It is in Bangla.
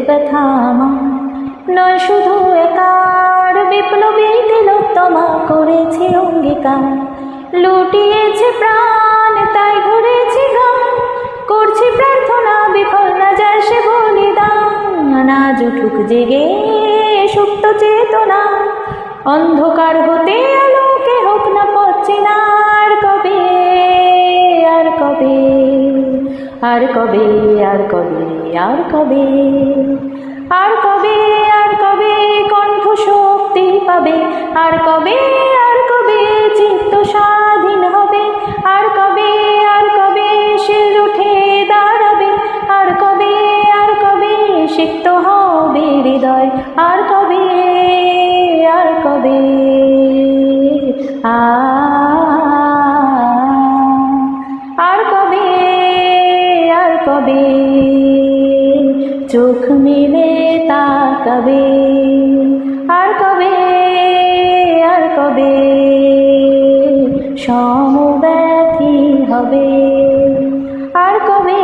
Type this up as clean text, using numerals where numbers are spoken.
ব্যথা আমার নয় শুধু একার, বিপ্লবী তিলোত্তমা করেছে অঙ্গীকার, লুটিয়েছে প্রাণ তাই ধরেছি গান, করছি প্রার্থনা বিফল না যায় সে বলিদান। আজ উঠুক জেগে সুপ্ত চেতনা, অন্ধকার হতে আলোকে হোক না পথ চেনা। আর কবে আর কবে আর কবে আর কবে আর কবে আর কবে আর কবে কণ্ঠ শক্তি পাবে, আর কবে চিত্ত স্বাধীন হবে, আর কবে সে উঠে দাঁড়াবে, আর কবে সিক্ত হবে হৃদয়, আর কবে আর কবে আর কবে চোখ মেলে তাকাবে, আর কবে সমব্যথী হবে, আর কবে